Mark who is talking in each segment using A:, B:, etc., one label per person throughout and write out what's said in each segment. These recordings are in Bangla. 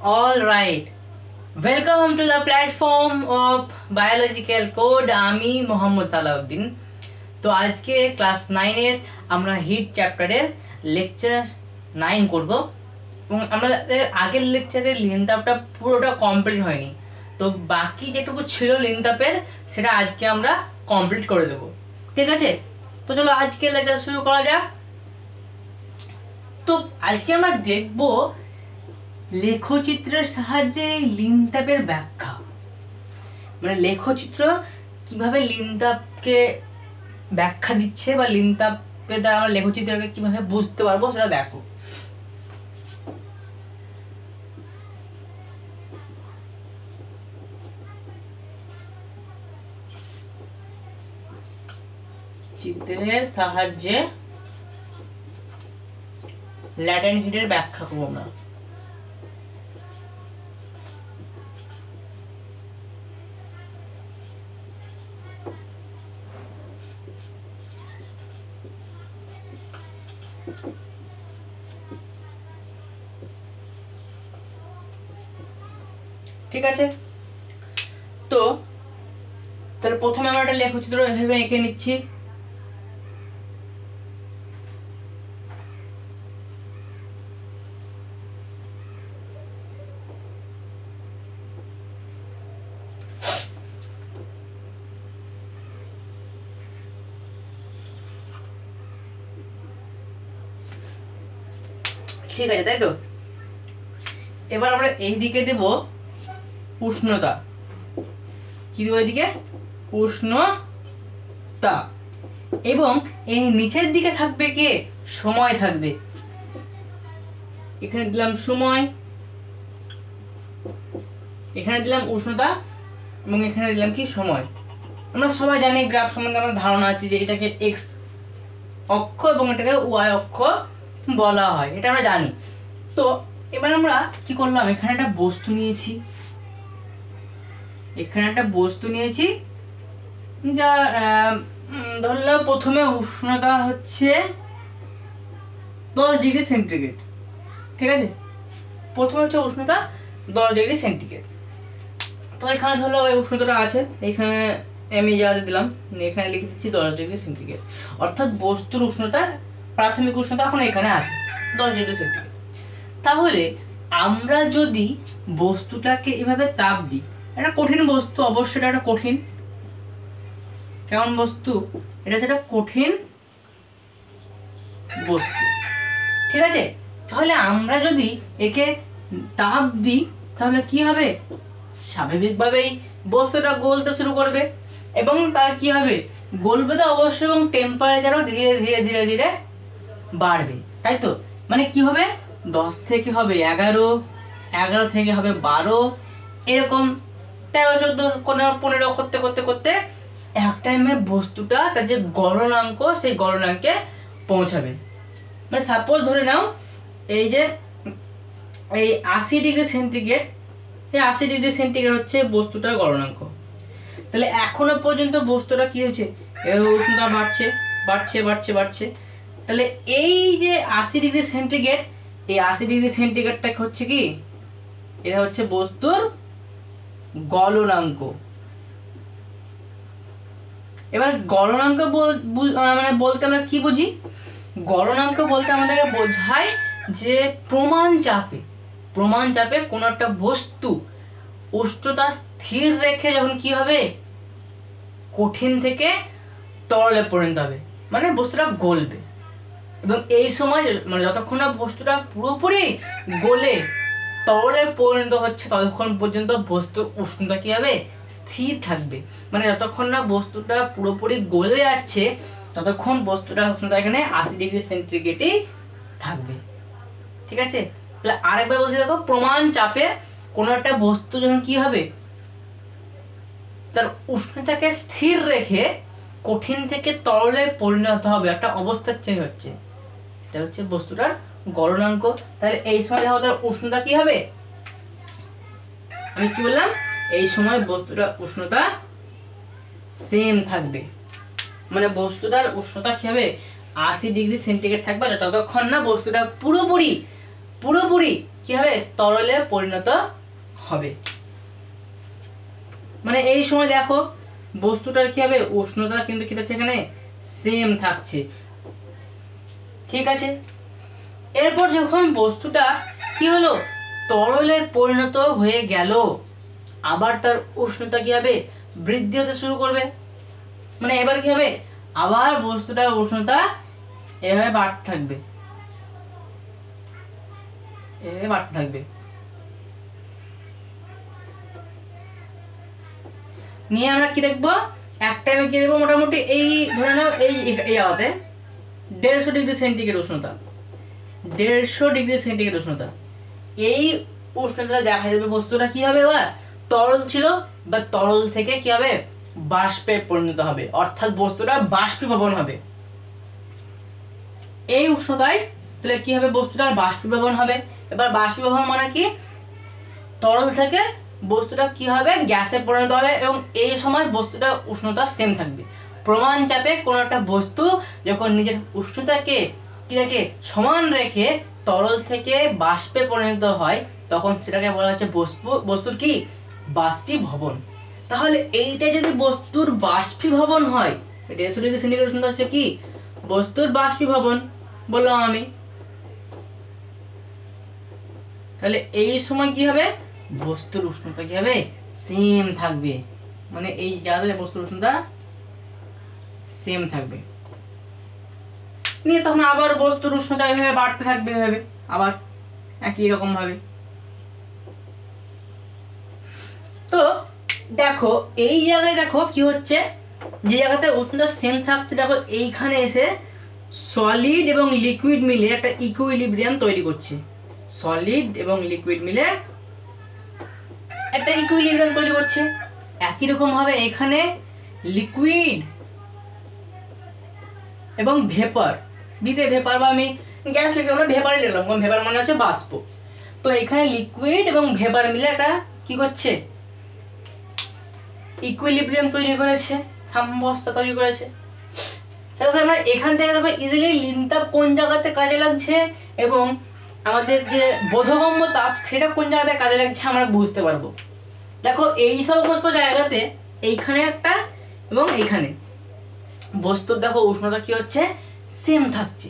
A: All right. Welcome to the platform of biological code. আমি মোহাম্মদ সালাউদ্দিন। তো আজকে ক্লাস 9 এর আমরা হিট চ্যাপ্টারের লেকচার 9 করব এবং আমাদের আগের লেকচারের লিনতাপটা পুরোটা কমপ্লিট হয়নি, তো বাকি যেটুকু ছিল লিনতাপের সেটা আজকে আমরা কমপ্লিট করে দেব। ঠিক আছে, তো চলো আজকে লেকচার শুরু করা যাক। তো আজকে আমরা দেখব লেখচিত্রের সাহায্যে লিনতাপের ব্যাখ্যা, মানে লেখচিত্র কিভাবে লিনতাপকে ব্যাখ্যা দিচ্ছে বা লিনতাপের দ্বারা আমরা লেখচিত্রকে কিভাবে বুঝতে পারবো সেটা দেখো। চিত্রের সাহায্যে ল্যাটেন্ট হিটের ব্যাখ্যা করবো আমরা। ঠিক আছে, তো তাহলে প্রথমে আমরা একটা লেখচিত্র এভাবে এঁকে নিচ্ছি। ঠিক আছে, তাই তো। এবার আমরা এই দিকে দেব উষ্ণতা। কি দেবো এদিকে? উষ্ণতা। এবং এই নিচের দিকে থাকবে কে? সময় থাকবে। এখানে দিলাম সময়, এখানে দিলাম উষ্ণতা এবং এখানে দিলাম কি? সময়। আমরা সবাই জানি গ্রাফ সম্বন্ধে আমাদের ধারণা আছে যে এটাকে এক্স অক্ষ এবং এটাকে ওয়াই অক্ষ বলা হয়, এটা আমরা জানি। তো এবার আমরা কি করলাম, এখানে একটা বস্তু নিয়েছি, যা ধরলাম প্রথমে উষ্ণতা হচ্ছে 10 ডিগ্রি সেন্টিগ্রেড। ঠিক আছে, প্রথমে হচ্ছে উষ্ণতা 10 ডিগ্রি সেন্টিগ্রেড। তো এখানে ধরলো ওই উষ্ণতাটা আছে, এখানে আমি যা দিলাম, এখানে লিখে দিচ্ছি 10 ডিগ্রি সেন্টিগ্রেড। অর্থাৎ বস্তুর উষ্ণতা, প্রাথমিক উষ্ণতা এখন এখানে আছে 10 ডিগ্রি সেন্টিগ্রেড। তাহলে আমরা যদি বস্তুটাকে এভাবে তাপ দিই, একটা কঠিন বস্তু, অবশ্যই এটা একটা কঠিন, কেমন বস্তু? এটা হচ্ছে একটা কঠিন বস্তু। ঠিক আছে, তাহলে আমরা যদি একে তাপ দিই তাহলে কি হবে? স্বাভাবিকভাবেই বস্তুটা গলতে শুরু করবে এবং তার কি হবে? গলবে তো অবশ্যই, এবং টেম্পারেচারও ধীরে ধীরে ধীরে ধীরে বাড়বে, তাই তো। মানে কি হবে? 10 থেকে হবে 11, 11 থেকে হবে 12, এরকম 13, 14, 15 করতে করতে করতে এক টাইমে বস্তুটা তার যে গলনাঙ্ক, সেই গলনাঙ্কে পৌঁছাবে। মানে সাপোজ ধরে নাও এই যে এই 80 ডিগ্রি সেন্টিগ্রেড, এই 80 ডিগ্রি সেন্টিগ্রেড হচ্ছে বস্তুটার গলনাঙ্ক। তাহলে এখনো পর্যন্ত বস্তুটা কি হচ্ছে? উষ্ণতা বাড়ছে বাড়ছে বাড়ছে বাড়ছে। তাহলে এই যে 80 ডিগ্রি সেন্টিগ্রেড, এই 80 ডিগ্রি সেন্টিগ্রেডটা হচ্ছে কি? এটা হচ্ছে বস্তুর গলনাঙ্ক। এবার গলনাঙ্ক মানে বলতে আমরা কি বুঝি? গলনাঙ্ক বলতে আমাদেরকে বোঝায় যে প্রমাণ চাপে কোনো একটা বস্তু উষ্ণতা স্থির রেখে যখন কি হবে? কঠিন থেকে তরলে পরিণত হবে, মানে বস্তুটা গলবে। এবং এই সময় মানে যতক্ষণ না বস্তুটা পুরোপুরি গলে তরলে পরিণত হচ্ছে ততক্ষণ পর্যন্ত বস্তুর উষ্ণতা কি হবে? স্থির থাকবে। মানে যতক্ষণ না বস্তুটা পুরোপুরি গলে যাচ্ছে ততক্ষণ বস্তুটা উষ্ণতা এখানে 80 ডিগ্রি সেন্টিগ্রেডই থাকবে। ঠিক আছে, তাহলে আরেকবার বলছি দেখো, প্রমাণ চাপে কোনো একটা বস্তু যখন কি হবে? তার উষ্ণতাকে স্থির রেখে কঠিন থেকে তরলে পরিণত হবে, একটা অবস্থা চেঞ্জ হচ্ছে, এটা হচ্ছে বস্তুটার গলনাঙ্ক। তাহলে এই সময় দেখো তার উষ্ণতা কি হবে? আমি কি বললাম? এই সময় বস্তুটার উষ্ণতা সেম থাকবে, মানে বস্তুটার উষ্ণতা কি হবে? 80 ডিগ্রি সেন্টিগ্রেড থাকবে, ততক্ষণ না বস্তুটা পুরোপুরি কি হবে, তরলে পরিণত হবে। মানে এই সময় দেখো বস্তুটার কি হবে, উষ্ণতা কিন্তু কি হচ্ছে এখানে সেম থাকছে। ঠিক আছে, এরপর যখন বস্তুটা কি হলো, তরলে পরিণত হয়ে গেল, আবার তার উষ্ণতা কি হবে, বৃদ্ধি হতে শুরু করবে। মানে এবার কি হবে, আবার বস্তুটার উষ্ণতা এভাবে বাড়তে থাকবে, এভাবে বাড়তে থাকবে। নিয়ে আমরা কি দেখবো, এক টাইমে কি দেখবো, মোটামুটি এই ধরে নাও এই জায়গাতে 150 ডিগ্রি সেন্টিগ্রেড উষ্ণতা, 150 ডিগ্রি সেন্টিগ্রেড উষ্ণতা, এই উষ্ণতা দেখা যাবে বস্তুটা কি হবে, এবার তরল ছিল বা তরল থেকে কি হবে, বাষ্পে পরিণত হবে, অর্থাৎ বস্তুটা বাষ্পীভবন হবে। এই উষ্ণতায় তাহলে কি হবে, বস্তুটার বাষ্পীভবন হবে। এবার বাষ্পীভবন মানে কি, তরল থেকে বস্তুটা কি হবে, গ্যাসে পরিণত হবে, এবং এই সময় বস্তুটা উষ্ণতা সেম থাকবে। প্রমাণ চাপে কোনো একটা বস্তু যখন নিজের উষ্ণতাকে কি রেখে সমান রেখে তরল থেকে বাষ্পে পরিণত হয়, তখন সেটাকে বলা হচ্ছে বস্তুর কি, বাষ্পীভবন। তাহলে এইটা যদি বস্তুর বাষ্পীভবন হয়, 150 ডিগ্রি সেন্টিগ্রেড উষ্ণতা হচ্ছে কি, বস্তুর বাষ্পীভবন বললাম আমি। তাহলে এই সময় কি হবে, বস্তুর উষ্ণতা কি হবে, সেম থাকবে। মানে এই জায়গাতে বস্তুর উষ্ণতা সেম থাকবে। নিয়ে তখন আবার বস্তুর উষ্ণতা এভাবে বাড়তে থাকবে, এভাবে আবার একই রকম ভাবে। তো দেখো এই জায়গায় দেখো কি হচ্ছে, যে জায়গাতে উষ্ণতা সেম থাকছে, দেখো এইখানে এসে সলিড এবং লিকুইড মিলে একটা ইকুইলিব্রিয়াম তৈরি করছে। সলিড এবং লিকুইড মিলে একটা ইকুইলিব্রিয়াম তৈরি করছে। একই রকম ভাবে এখানে লিকুইড এবং ভেপার, বিতে ভেপার বা আমি গ্যাস লিখলাম না, ভেপারই লিখলাম, কারণ ভেপার মানে হচ্ছে বাষ্প। তো এখানে লিকুইড এবং ভেপার মিলে একটা কি করছে, ইকুইলিব্রিয়াম তৈরি করেছে, সাম্যাবস্থা তৈরি করেছে। তাহলে আমরা এখান থেকে দেখো ইজিলি লিনতাপ কোন জায়গাতে কাজে লাগছে এবং আমাদের যে বোধগম্য তাপ সেটা কোন জায়গাতে কাজে লাগছে আমরা বুঝতে পারবো। দেখো এই সমস্ত জায়গাতে এইখানে একটা এবং এইখানে বস্তুর দেখো উষ্ণতা কি হচ্ছে, সেম থাকছে।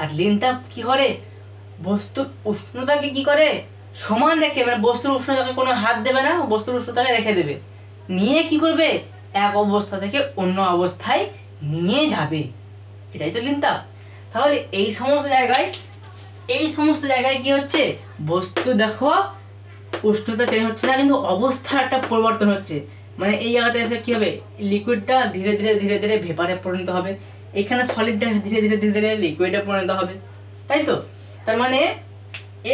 A: আর লিনতাপ কি করে, বস্তুর উষ্ণতাকে কি করে সমান রেখে, মানে বস্তুর উষ্ণতাকে কোনো হাত দেবে না, বস্তুর উষ্ণতাকে রেখে দেবে, নিয়ে কি করবে, এক অবস্থা থেকে অন্য অবস্থায় নিয়ে যাবে, এটাই তো লিনতাপ। তাহলে এই সমস্ত জায়গায় কি হচ্ছে, বস্তু দেখো উষ্ণতা চেঞ্জ হচ্ছে না, কিন্তু অবস্থার একটা পরিবর্তন হচ্ছে। মানে এই জায়গাতে এসে কি হবে, লিকুইডটা ধীরে ধীরে ধীরে ধীরে ভেপারে পরিণত হবে, এখানে সলিডটা ধীরে ধীরে ধীরে ধীরে লিকুইডে পরিণত হবে, তাই তো। তার মানে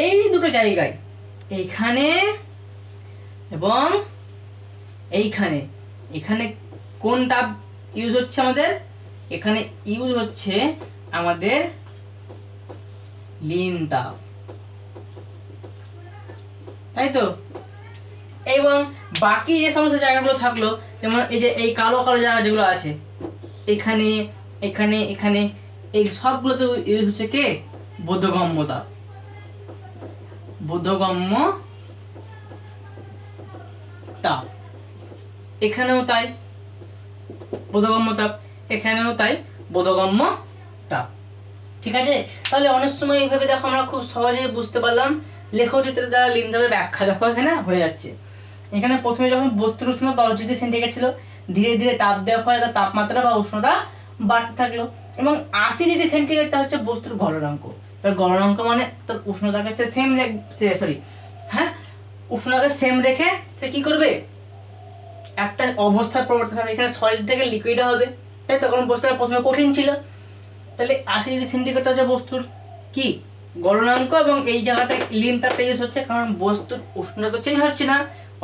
A: এই দুটো জায়গায়, এইখানে এবং এইখানে, এখানে কোন তাপ ইউজ হচ্ছে আমাদের, এখানে ইউজ হচ্ছে আমাদের লিন তাপ, তাই তো। এবং বাকি যে সমস্ত জায়গাগুলো থাকলো, যেমন এই যে এই কালো কালো জায়গা যেগুলো আছে, এখানে এখানে এখানে, এই সবগুলোতে ইউজ হচ্ছে কে, বোধগম্য তাপ, বোধগম্য তাপ। এখানেও তাই বোধগম্য তাপ, এখানেও তাই বোধগম্য তাপ। ঠিক আছে, তাহলে অনেক সময় এইভাবে দেখো আমরা খুব সহজে বুঝতে পারলাম, লেখচিত্রের দ্বারা লিনতাপের ব্যাখ্যা দেখো এখানে হয়ে যাচ্ছে। এখানে প্রথমে যখন বস্তুর উষ্ণতা 10 ডিগ্রি সেন্টিগ্রেড ছিল, ধীরে ধীরে তাপ দেওয়ার ফলে তার তাপমাত্রা বা উষ্ণতা বাড়তে থাকলো, এবং 80 ডিগ্রি সেন্টিগ্রেডটা হচ্ছে বস্তুর গলনাঙ্ক। তার গলনাঙ্ক মানে তার উষ্ণতাকে সে সেম উষ্ণতাকে সেম রেখে সে কি করবে, একটা অবস্থার পরিবর্তন হবে। এখানে সলিড থেকে লিকুইড হবে, তাই তখন বস্তুটা প্রথমে কঠিন ছিল, তাহলে 80 ডিগ্রি সেন্টিগ্রেডটা হচ্ছে বস্তুর কি গলনাঙ্ক, এবং এই জায়গাটা লিনতাপটা ইউজ হচ্ছে, কারণ বস্তুর উষ্ণতা চেঞ্জ হচ্ছে না,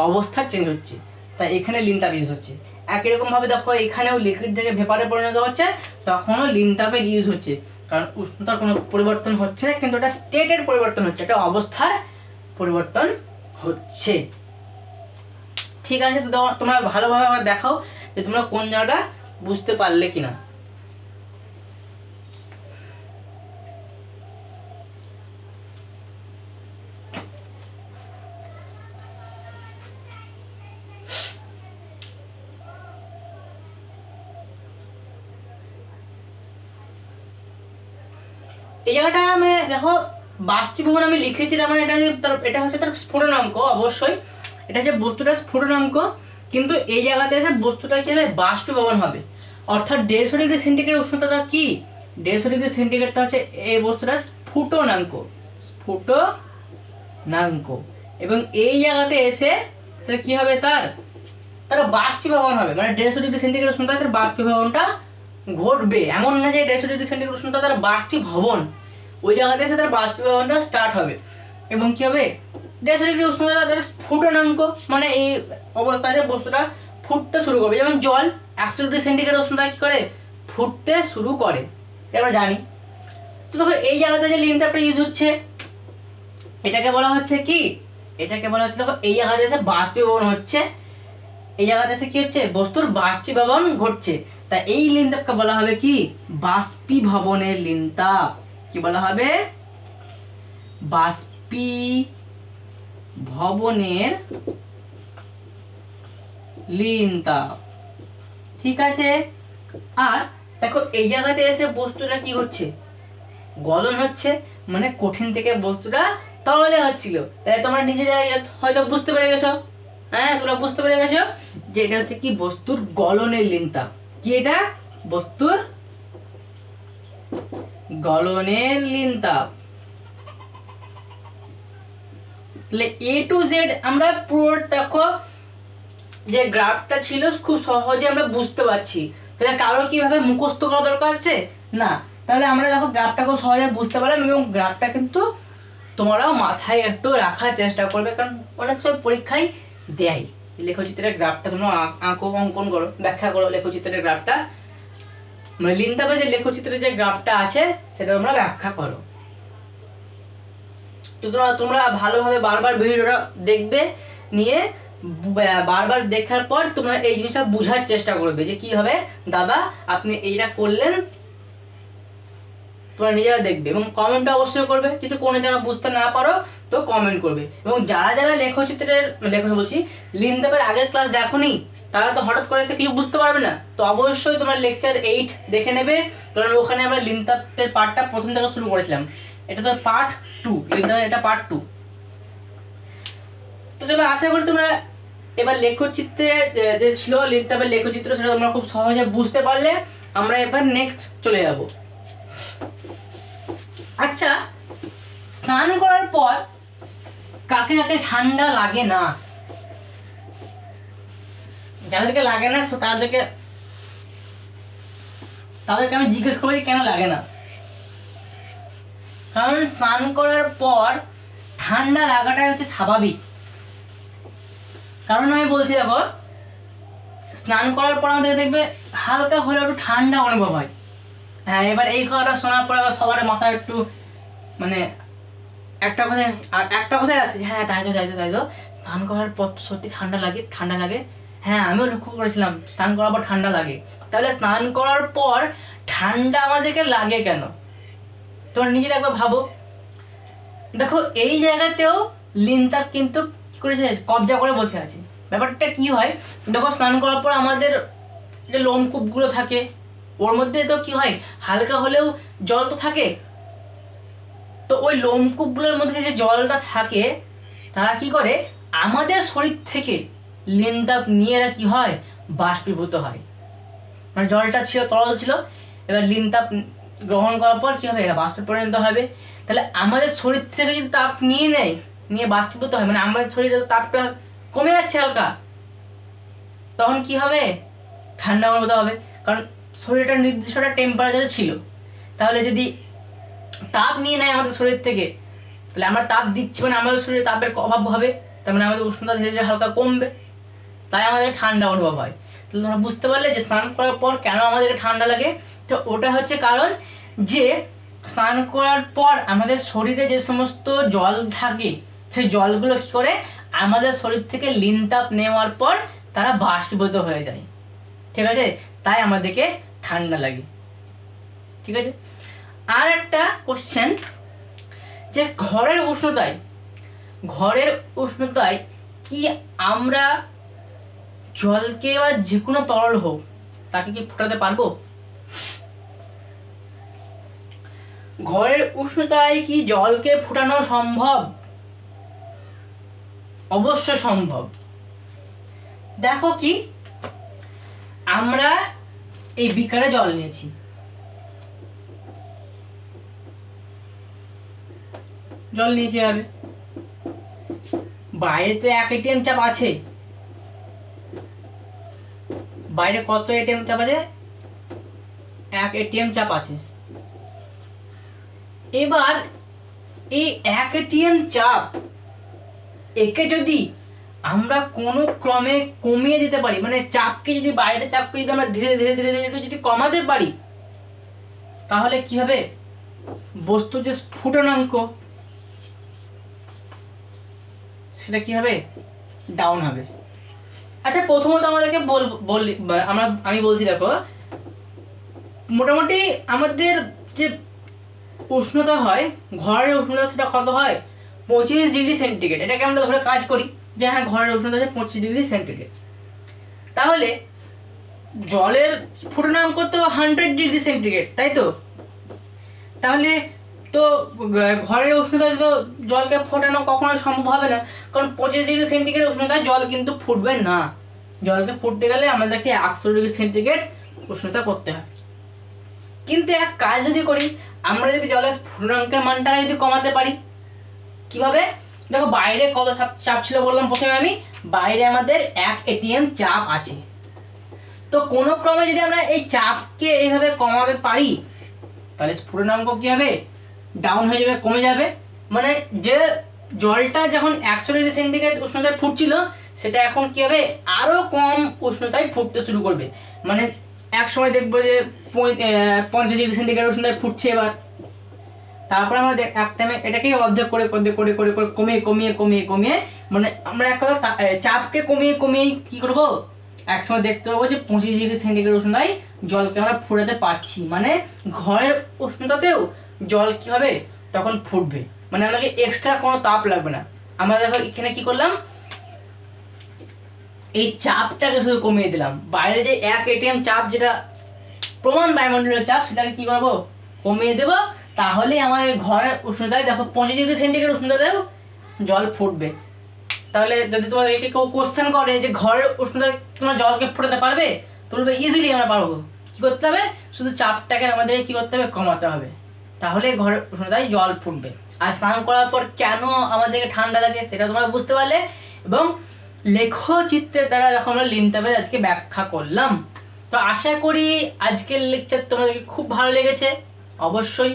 A: অবস্থা চেঞ্জ হচ্ছে, তাই এখানে লিনতাপ ইউজ হচ্ছে। একই রকম ভাবে দেখো এখানেও লিকুইড থেকে ভেপারে পরিণত হচ্ছে, তখনও লিনতাপের ইউজ হচ্ছে, কারণ উষ্ণতার কোনো পরিবর্তন হচ্ছে না, কিন্তু এটা স্টেটের পরিবর্তন হচ্ছে, এটা অবস্থার পরিবর্তন হচ্ছে। ঠিক আছে, তো তোমরা ভালোভাবে আবার দেখাও যে তোমরা কোন জায়গাটা বুঝতে পারলে কিনা। এই জায়গাটা আমি দেখো বাষ্পীভবন আমি লিখেছি, তার মানে এটা হচ্ছে তার স্ফুটনাঙ্ক। অবশ্যই এটা হচ্ছে বস্তুটার স্ফুটনাঙ্ক, কিন্তু এই জায়গাতে এসে বস্তুটা কি হবে, বাষ্পীভবন হবে। অর্থাৎ 150 ডিগ্রি সেন্টিগ্রেড উষ্ণতাটা কি, 150 ডিগ্রি সেন্টিগ্রেডটা হচ্ছে এই বস্তুটার স্ফুটনাঙ্ক, স্ফুটনাঙ্ক। এবং এই জায়গাতে এসে তাহলে কি হবে, তার বাষ্পীভবন হবে। মানে 150 ডিগ্রি সেন্টিগ্রেড উষ্ণতা তার বাষ্পীভবনটা ঘটবে। এমন না যে 150 ডিগ্রি সেন্টিগ্রেড উষ্ণতা তার বাষ্পীভবন, ওই জায়গাতে এসে তার বাষ্পীভবনটা স্টার্ট হবে। এবং কি হবে, 150 ডিগ্রি উষ্ণতা তার স্ফুটনাঙ্ক, মানে এই অবস্থায় বস্তুটা ফুটতে শুরু করবে। যেমন জল 100 ডিগ্রি সেন্টিগ্রেড উষ্ণতা কি করে, ফুটতে শুরু করে, আমরা জানি। তো দেখো এই জায়গাতে যে লিঙ্কটা ইউজ হচ্ছে, এটাকে বলা হচ্ছে কি, এটাকে বলা হচ্ছে, দেখো এই জায়গাতে এসে বাষ্পীভবন হচ্ছে, এই জায়গাতে এসে কি হচ্ছে, বস্তুর বাষ্পীভবন ঘটছে। তা এই লিনতাপকে বলা হবে কি, বাষ্পীভবনের লিনতাপ। কি বলা হবে, বাষ্পীভবনের লিনতাপ। ঠিক আছে। আর দেখো এই জায়গাতে এসে বস্তুটা কি হচ্ছে, গলন হচ্ছে, মানে কঠিন থেকে বস্তুটা তরলে হচ্ছিল। তাই তোমরা নিজেরাই হয়তো বুঝতে পেরে গেছো, হ্যাঁ তোমরা বুঝতে পেরে গেছো যে এটা হচ্ছে কি, বস্তুর গলনের লিনতাপ। কি এটা, বস্তুর গলনের লিনতাপ। তাহলে A to Z আমরা পুরো দেখো যে গ্রাফটা ছিল খুব সহজে আমরা বুঝতে পারছি। তাহলে কারো কিভাবে মুখস্থ করা দরকার আছে না, তাহলে আমরা দেখো গ্রাফটা খুব সহজে বুঝতে পারলাম। এবং গ্রাফটা কিন্তু তোমরাও মাথায় একটু রাখার চেষ্টা করবে, কারণ অনেক সময় পরীক্ষায় দেয় লেখচিত্রের গ্রাফটা, তোমরা আঁকো, অঙ্কন করো, ব্যাখ্যা করো লেখচিত্রের গ্রাফটা, মানে লিনতাপে যে লেখচিত্রের যে গ্রাফটা আছে সেটা তোমরা ব্যাখ্যা করো। তো তোমরা ভালোভাবে বারবার ভিডিওটা দেখবে, নিয়ে বারবার দেখার পর তোমরা এই জিনিসটা বোঝার চেষ্টা করবে যে কি হবে, দাদা আপনি এইটা করলেন, তোমরা নিজেরা দেখবে। এবং কমেন্টটা অবশ্যই করবে, যদি কোনো জায়গা বুঝতে না পারো তো কমেন্ট করবে। এবং যারা যারা লেখচিত্রের বলছি লিনতাপের আগের ক্লাস দেখোনি, তারা তো হঠাৎ করে এসে কিছু বুঝতে পারবে না। তো অবশ্যই তোমরা লেকচার 8 দেখে নেবে, কারণ ওখানে আমরা লিনতাপের পার্টটা প্রথম থেকে শুরু করেছিলাম। এটা তো পার্ট 2, লিনতাপের এটা পার্ট 2। তো চলো, আশা করি তোমরা এবার লেখচিত্রে যে ছিল লিনতাপের লেখচিত্র সেটা তোমরা খুব সহজে বুঝতে পারলে। আমরা এবার নেক্সট চলে যাব। আচ্ছা, স্নান করার পর কাকে কাকে ঠান্ডা লাগে না? যাদেরকে লাগে না তাদেরকে আমি জিজ্ঞেস করি কেন লাগে না। কারণ স্নান করার পর ঠান্ডা লাগাটাই হচ্ছে স্বাভাবিক। কারণ আমি বলছি দেখো, স্নান করার পর আমাদের দেখবে হালকা হলেও একটু ঠান্ডা অনুভব হয়। হ্যাঁ, এবার এই কথাটা শোনার পর আবার সবার মাথায় একটু মানে একটা কথাই আসে, হ্যাঁ তাই তো স্নান করার পর সত্যি ঠান্ডা লাগে। হ্যাঁ, আমিও লক্ষ্য করেছিলাম স্নান করার পর ঠান্ডা লাগে। তাহলে স্নান করার পর ঠান্ডা আমাদেরকে লাগে কেন, তোমরা নিজেরা একবার ভাবো। দেখো এই জায়গাতেও লিনতাপ কিন্তু কি করেছে, কবজা করে বসে আছে। ব্যাপারটা কি হয়, দেখো স্নান করার পর আমাদের যে লোমকূপগুলো থাকে ওর মধ্যে তো কি হয়, হালকা হলেও জল তো থাকে। তো ওই লোমকূপগুলোর মধ্যে যে জলটা থাকে তারা কি করে, আমাদের শরীর থেকে লিনতাপ নিয়ে এরা কি হয়, বাষ্পীভূত হয়। মানে জলটা ছিল তরল ছিল, এবার লিনতাপ গ্রহণ করার পর কি হবে, এরা বাষ্পে পরিণত হবে। তাহলে আমাদের শরীর থেকে যদি তাপ নিয়ে বাষ্পীভূত হয়, মানে আমাদের শরীরের তাপটা কমে যাচ্ছে হালকা, তখন কি হবে, ঠান্ডা অনুভূত হবে। কারণ শরীরটা নির্দিষ্ট একটা টেম্পারেচারে ছিল। তাহলে যদি তাপ নিয়ে নেয় আমাদের শরীর থেকে, তাহলে আমরা তাপ দিচ্ছি, মানে আমাদের শরীরে তাপের অভাব হবে, তার মানে আমাদের উষ্ণতা ধীরে ধীরে হালকা কমবে, তাই আমাদের ঠান্ডা অনুভব হয়। তাহলে তোমরা বুঝতে পারলে যে স্নান করার পর কেন আমাদেরকে ঠান্ডা লাগে। তো ওটা হচ্ছে কারণ যে স্নান করার পর আমাদের শরীরে যে সমস্ত জল থাকে সেই জলগুলো কি করে, আমাদের শরীর থেকে লিনতাপ নেওয়ার পর তারা বাষ্পীভূত হয়ে যায়। ঠিক আছে, তাই আমাদেরকে ঠান্ডা লাগে। ঠিক আছে। আর একটা কোশ্চেন, যে ঘরের উষ্ণতায় কি আমরা জলকে বা যে কোনো তরল হোক তাকে কি ফোটাতে পারবো? ঘরের উষ্ণতায় কি জলকে ফুটানো সম্ভব? অবশ্য সম্ভব। দেখো কি, আমরা এই বিকারে জল নিয়েছি, হবে বাইরে তো 1 এটিএম চাপ আছে। বাইরে কত এটিএম চাপ আছে? 1 এটিএম চাপ আছে। এবার এই 1 এটিএম চাপ একে যদি আমরা কোনো ক্রমে কমিয়ে দিতে পারি, মানে চাপকে যদি বাইরের চাপকে যদি আমরা ধীরে ধীরে ধীরে ধীরে যদি কমাতে পারি, তাহলে কি হবে? বস্তুর যে স্ফুটনাঙ্ক সেটা কি হবে? ডাউন হবে। আচ্ছা, প্রথমত আমাদেরকে আমি বলছি, দেখো মোটামুটি আমাদের যে উষ্ণতা হয়, ঘরের উষ্ণতা, সেটা কত হয়? 25 ডিগ্রি সেন্টিগ্রেড। এটাকে আমরা ধরে কাজ করি যে হ্যাঁ, ঘরের উষ্ণতা হচ্ছে 25 ডিগ্রি সেন্টিগ্রেড। তাহলে জলের স্ফুটনাঙ্ক তো 100 ডিগ্রি সেন্টিগ্রেড, তাই তো? তাহলে তো ঘরের উষ্ণতায় তো জলকে ফোটানো কখনো সম্ভব হবে না, কারণ 25 ডিগ্রি সেন্টিগ্রেড উষ্ণতায় জল কিন্তু ফুটবে না। জলকে ফুটতে গেলে আমাদেরকে 100 ডিগ্রি সেন্টিগ্রেড উষ্ণতা করতে হয়। কিন্তু এক কাজ যদি করি, আমরা যদি জলের স্ফুটনাঙ্কের মানটা যদি কমাতে পারি, কিভাবে? দেখো বাইরে কত চাপ ছিল বললাম প্রথমে আমি, বাইরে আমাদের 1 এটিএম চাপ আছে। তো কোনো ক্রমে যদি আমরা এই চাপকে এইভাবে কমাতে পারি, তাহলে স্ফুটনাঙ্ক কি হবে? ডাউন হয়ে যাবে, কমে যাবে। মানে যে জলটা যখন 100 ডিগ্রি সেন্টিগ্রেড উষ্ণতায় ফুটছিল, সেটা এখন কি হবে? আরো কম উষ্ণতায় ফুটতে শুরু করবে। মানে এক সময় দেখবো যে 50 ডিগ্রি সেন্টিগ্রেড উষ্ণতায় ফুটছে। এবার তারপরে আমরা এক টাইমে এটাকেই অর্ধেক করে করে করে করে করে কমিয়ে কমিয়ে কমিয়ে কমিয়ে, মানে আমরা এক কথা চাপকে কমিয়ে কমিয়ে কি করবো? একসময় দেখতে পাবো যে 25 ডিগ্রি সেন্টিগ্রেড উষ্ণতায় জলকে আমরা ফুটাতে পারছি। মানে ঘরের উষ্ণতাতেও জল কি হবে? তখন ফুটবে। মানে আমাকে এক্সট্রা কোনো তাপ লাগবে না। আমরা দেখো এখানে কি করলাম, এই চাপটাকে শুধু কমিয়ে দিলাম। বাইরে যে 1 এটিএম চাপ, যেটা প্রমাণ বায়ুমণ্ডলের চাপ, সেটাকে কি করবো? কমিয়ে দেবো। তাহলে আমাদের ঘরের উষ্ণতায় দেখো 25 ডিগ্রি সেন্টিগ্রেড উষ্ণতাতেও জল ফুটবে। তাহলে যদি তোমাদেরকে কেউ কোশ্চেন করে যে ঘরের উষ্ণতায় তোমরা জলকে ফোটাতে পারবে, তো বলবে ইজিলি আমরা পারবো। কি করতে হবে? শুধু চাপটাকে আমাদের কি করতে হবে? কমাতে হবে। তাহলে ঘরের উষ্ণতায় জল ফুটবে। আর স্নান করার পর কেন আমাদেরকে ঠান্ডা লাগে সেটা তোমরা বুঝতে পারলে, এবং লেখচিত্রের দ্বারা যখন আমরা লিনতাবে আজকে ব্যাখ্যা করলাম। তো আশা করি আজকের লেকচার তোমাদেরকে খুব ভালো লেগেছে। অবশ্যই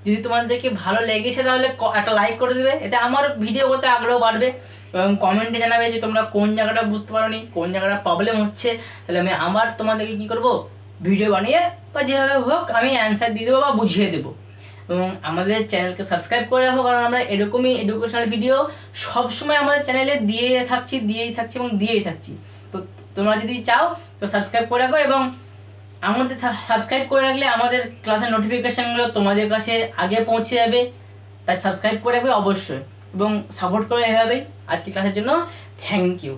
A: যদি তোমাদেরকে ভালো লেগেছে তাহলে একটা লাইক করে দেবে, এতে আমার ভিডিও করতে আগ্রহ বাড়বে। এবং কমেন্টে জানাবে যে তোমরা কোন জায়গাটা বুঝতে পারোনি, কোন জায়গাটা প্রবলেম হচ্ছে। তাহলে আমি আবার তোমাদেরকে কি করব? ভিডিও বানিয়ে বা যেভাবে হোক আমি অ্যান্সার দিয়ে দেবো বা বুঝিয়ে দেবো। এবং আমাদের চ্যানেলকে সাবস্ক্রাইব করে রাখো, কারণ আমরা এরকমই এডুকেশনাল ভিডিও সবসময় আমাদের চ্যানেলে দিয়েই থাকছি এবং দিয়েই থাকছি। তো তোমরা যদি চাও তো সাবস্ক্রাইব করে রাখো, এবং আমাদের সাবস্ক্রাইব করে রাখলে আমাদের ক্লাসের নোটিফিকেশানগুলো তোমাদের কাছে আগে পৌঁছে যাবে। তাই সাবস্ক্রাইব করে রাখবে অবশ্যই, এবং সাপোর্ট করে এভাবেই। আজকে ক্লাসের জন্য থ্যাংক ইউ।